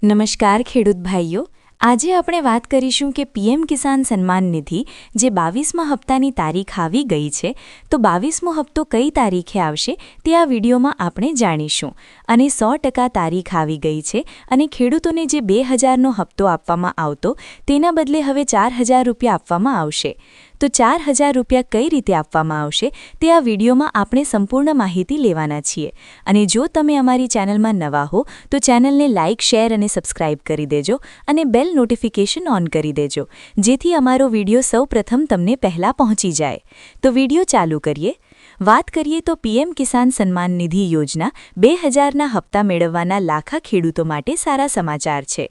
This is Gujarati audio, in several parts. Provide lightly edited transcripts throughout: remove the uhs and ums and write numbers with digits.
નમસ્કાર ખેડૂત ભાઈઓ, આજે આપણે વાત કરીશું કે પીએમ કિસાન સન્માન નિધિ જે 22મા હપ્તાની તારીખ આવી ગઈ છે, તો 22મો હપ્તો કઈ તારીખે આવશે તે આ વિડીયોમાં આપણે જાણીશું. અને 100% તારીખ આવી ગઈ છે અને ખેડૂતોને જે 2000નો હપ્તો આપવામાં આવતો તેના બદલે હવે 4000 રૂપિયા આપવામાં આવશે. તો 4000 રૂપિયા કઈ રીતે આપવામાં આવશે તે આ વિડીયોમાં આપણે સંપૂર્ણ માહિતી લેવાના છીએ. અને જો તમે અમારી ચેનલમાં નવા હો તો ચેનલને લાઇક, શેર અને સબસ્ક્રાઇબ કરી દેજો અને બેલ નોટિફિકેશન ઓન કરી દેજો, જેથી અમારો વિડીયો સૌપ્રથમ તમને પહેલાં પહોંચી જાય. તો વિડીયો ચાલુ કરીએ. વાત કરીએ તો પીએમ કિસાન સન્માન નિધિ યોજના 2000ના હપ્તા મેળવવાના લાખા ખેડૂતો માટે સારા સમાચાર છે.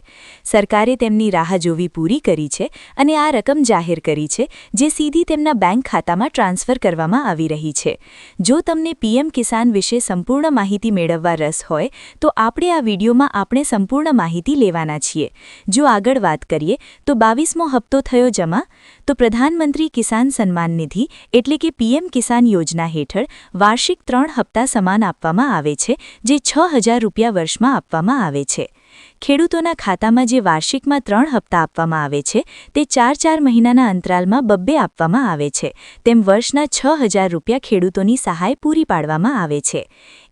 સરકારે તેમની રાહ જોવી પૂરી કરી છે અને આ રકમ જાહેર કરી છે, જે સીધી તેમના બેંક ખાતામાં ટ્રાન્સફર કરવામાં આવી રહી છે. જો તમને પીએમ કિસાન વિશે સંપૂર્ણ માહિતી મેળવવા રસ હોય તો આપણે આ વિડીયોમાં આપણે સંપૂર્ણ માહિતી લેવાના છીએ. જો આગળ વાત કરીએ તો 22મો હપ્તો થયો જમા. તો પ્રધાનમંત્રી કિસાન સન્માન નિધિ એટલે કે પીએમ કિસાન યોજના હેઠળ વાર્ષિક 3 હપ્તા સમાન આપવામાં આવે છે, જે 6000 રૂપિયા વર્ષમાં આપવામાં આવે છે. ખેડૂતોના ખાતામાં જે વાર્ષિકમાં 3 હપ્તા આપવામાં આવે છે તે 4 મહિનાના અંતરાલમાં બબ્બે આપવામાં આવે છે. તેમ વર્ષના 6000 રૂપિયા ખેડૂતોની સહાય પૂરી પાડવામાં આવે છે.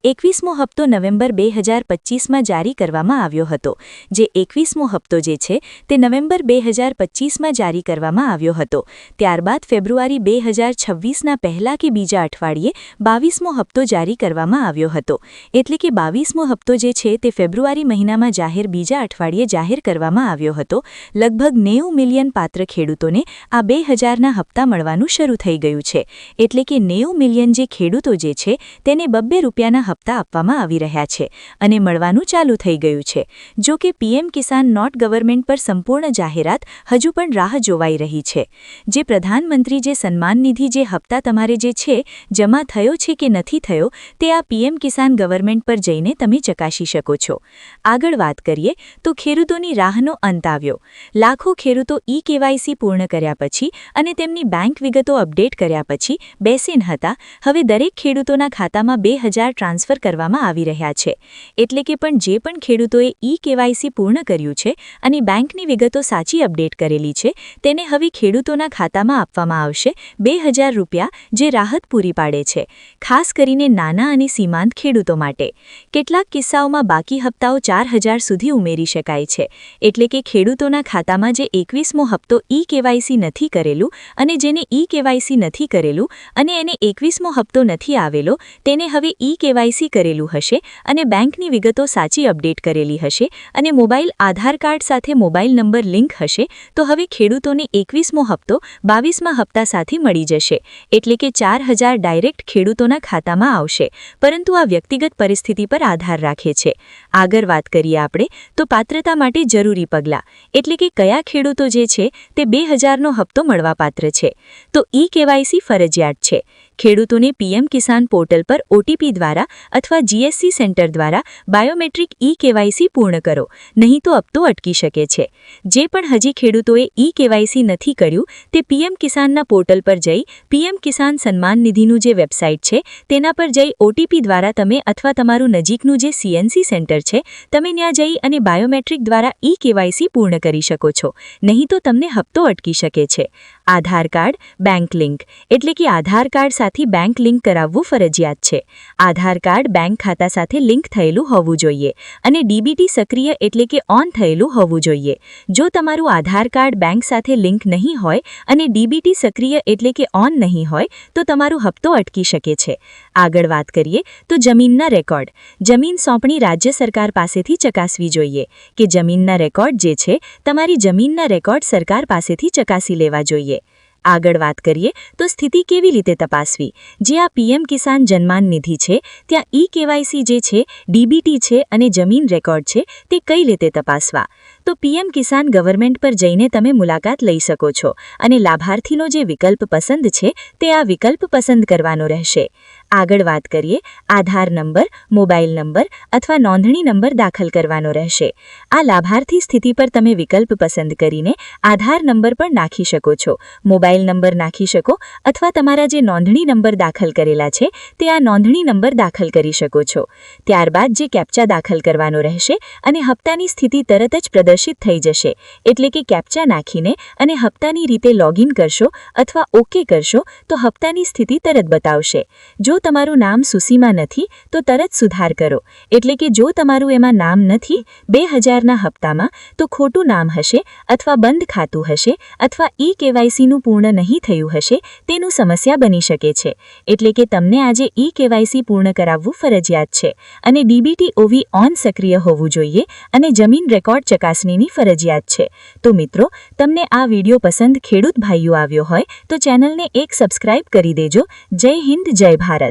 21મો હપ્તો નવેમ્બર 2025માં જારી કરવામાં આવ્યો હતો. જે 21મો હપ્તો જે છે તે નવેમ્બર 2025માં જારી કરવામાં આવ્યો હતો. ત્યારબાદ ફેબ્રુઆરી 2026ના પહેલા કે બીજા અઠવાડિયે 22મો હપ્તો જારી કરવામાં આવ્યો હતો. એટલે કે 22મો હપ્તો જે છે તે ફેબ્રુઆરી મહિનામાં બીજા અઠવાડિયે જાહેર કરવામાં આવ્યો હતો. લગભગ 90 મિલિયન પાત્ર ખેડૂતોને આ 2000ના હપ્તા મળવાનું શરૂ થઈ ગયું છે. એટલે કે 90 મિલિયન જે ખેડૂતો જે છે તેને બબ્બે રૂપિયાના હપ્તા આપવામાં આવી રહ્યા છે અને મળવાનું ચાલુ થઈ ગયું છે. જો કે પીએમ કિસાન નોટ ગવર્મેન્ટ પર સંપૂર્ણ જાહેરાત હજુ પણ રાહ જોવાઈ રહી છે. જે પ્રધાનમંત્રી જે સન્માન નિધિ જે હપ્તા તમારે જે છે જમા થયો છે કે નથી થયો તે આ પીએમ કિસાન ગવર્મેન્ટ પર જઈને તમે ચકાસી શકો છો. આગળ વાત કરીએ તો ખેડૂતોની રાહનો અંત આવ્યો. લાખો ખેડૂતો ઈ-કેવાયસી પૂર્ણ કર્યા પછી અને તેમની બેંક વિગતો અપડેટ કર્યા પછી બેસીન હતા. હવે દરેક ખેડૂતોના ખાતામાં 2000 ટ્રાન્સફર કરવામાં આવી રહ્યા છે. એટલે કે પણ જે પણ ખેડૂતોએ ઈ-કેવાયસી પૂર્ણ કર્યું છે અને બેંકની વિગતો સાચી અપડેટ કરેલી છે તેને હવે ખેડૂતોના ખાતામાં આપવામાં આવશે 2000 રૂપિયા, જે રાહત પૂરી પાડે છે, ખાસ કરીને નાના અને સીમાંત ખેડૂતો માટે. કેટલાક કિસ્સાઓમાં બાકી હપ્તાઓ 4000 સુધી ઉમેરી શકાય છે. એટલે કે ખેડૂતોના ખાતામાં જે 21મો હપ્તો ઈ-કેવાયસી નથી કરેલું અને જેને ઈ-કેવાયસી નથી કરેલું અને એને 21મો હપ્તો નથી આવેલો તેને હવે ઈ-કેવાયસી કરેલું હશે અને બેંકની વિગતો સાચી અપડેટ કરેલી હશે અને મોબાઈલ આધાર કાર્ડ સાથે મોબાઈલ નંબર લિંક હશે, તો હવે ખેડૂતોને 21મો હપ્તો 22મા હપ્તા સાથે મળી જશે. એટલે કે 4000 ડાયરેક્ટ ખેડૂતોના ખાતામાં આવશે, પરંતુ આ વ્યક્તિગત પરિસ્થિતિ પર આધાર રાખે છે. આગળ વાત કરીએ આપણે તો પાત્રતા માટે જરૂરી પગલાં એટલે કે કયા ખેડૂતો જે છે તે 2000નો હપ્તો મળવાપાત્ર છે. તો ઈ-કેવાયસી ફરજિયાત છે. ખેડૂતોને પીએમ કિસાન પોર્ટલ પર ઓટીપી દ્વારા અથવા જીએસસી સેન્ટર દ્વારા બાયોમેટ્રિક ઈ-કેવાયસી પૂર્ણ કરો, નહીં તો હપ્તો અટકી શકે છે. જે પણ હજી ખેડૂતોએ ઈ-કેવાયસી નથી કર્યું તે પીએમ કિસાનના પોર્ટલ પર જઈ પીએમ કિસાન સન્માન નિધિનું જે વેબસાઇટ છે તેના પર જઈ ઓટીપી દ્વારા તમે અથવા તમારું નજીકનું જે સીએનસી સેન્ટર છે તમે ત્યાં જઈ અને બાયોમેટ્રિક દ્વારા ઈ-કેવાયસી પૂર્ણ કરી શકો છો, નહીં તો તમને હપ્તો અટકી શકે છે. આધાર કાર્ડ, બેંક લિંક એટલે કે આધાર કાર્ડ સાથે બેંક લિંક કરાવવું ફરજિયાત છે. આધાર કાર્ડ બેંક ખાતા સાથે લિંક થયેલું હોવું જોઈએ અને ડીબીટી સક્રિય એટલે કે ઓન થયેલું હોવું જોઈએ. જો તમારું આધાર કાર્ડ બેંક સાથે લિંક નહીં હોય અને ડીબીટી સક્રિય એટલે કે ઓન નહીં હોય તો તમારો હપ્તો અટકી શકે છે. આગળ વાત કરીએ તો જમીનના રેકોર્ડ. જમીન સોંપણી રાજ્ય સરકાર પાસેથી ચકાસવી જોઈએ કે જમીનના રેકોર્ડ જે છે તમારી જમીનના રેકોર્ડ સરકાર પાસેથી ચકાસી લેવા જોઈએ. આગળ વાત કરીએ તો સ્થિતિ કેવી રીતે તપાસવી. જે આ પીએમ કિસાન સન્માન નિધિ છે ત્યાં ઈ-કેવાયસી જે છે, ડીબીટી છે અને જમીન રેકોર્ડ છે તે કઈ રીતે તપાસવા. તો પીએમ કિસાન ગવર્મેન્ટ પર જઈને તમે મુલાકાત લઈ શકો છો અને લાભાર્થીનો જે વિકલ્પ પસંદ છે તે આ વિકલ્પ પસંદ કરવાનો રહેશે. આગળ વાત કરીએ, આધાર નંબર, મોબાઈલ નંબર અથવા નોંધણી નંબર દાખલ કરવાનો રહેશે. આ લાભાર્થી સ્થિતિ પર તમે વિકલ્પ પસંદ કરીને આધાર નંબર પણ નાખી શકો છો, મોબાઈલ નંબર નાખી શકો અથવા તમારા જે નોંધણી નંબર દાખલ કરેલા છે તે આ નોંધણી નંબર દાખલ કરી શકો છો. ત્યારબાદ જે કેપ્ચા દાખલ કરવાનો રહેશે અને હપ્તાની સ્થિતિ તરત જ પ્રદર્શિત થઈ જશે. એટલે કે કેપ્ચા નાખીને અને હપ્તાની રીતે લોગિન કરશો અથવા ઓકે કરશો તો હપ્તાની સ્થિતિ તરત બતાવશે. જો તમારું નામ સુસીમા નથી તો તરત સુધાર કરો. એટલે કે જો તમારું એમાં નામ નથી 2000ના હપ્તામાં તો ખોટું નામ હશે અથવા બંધ ખાતું હશે અથવા ઈ-કેવાયસીનું પૂર્ણ નહીં થયું હશે તેનું સમસ્યા બની શકે છે. એટલે કે તમને આજે ઈ-કેવાયસી પૂર્ણ કરાવવું ફરજિયાત છે અને ડીબીટી-ઓવી ઓન સક્રિય હોવું જોઈએ અને જમીન રેકોર્ડ ચકાસણીની ફરજિયાત છે. તો મિત્રો, તમને આ વિડીયો પસંદ ખેડૂત ભાઈઓ આવ્યો હોય તો ચેનલને એક સબસ્ક્રાઇબ કરી દેજો. જય હિન્દ, જય ભારત.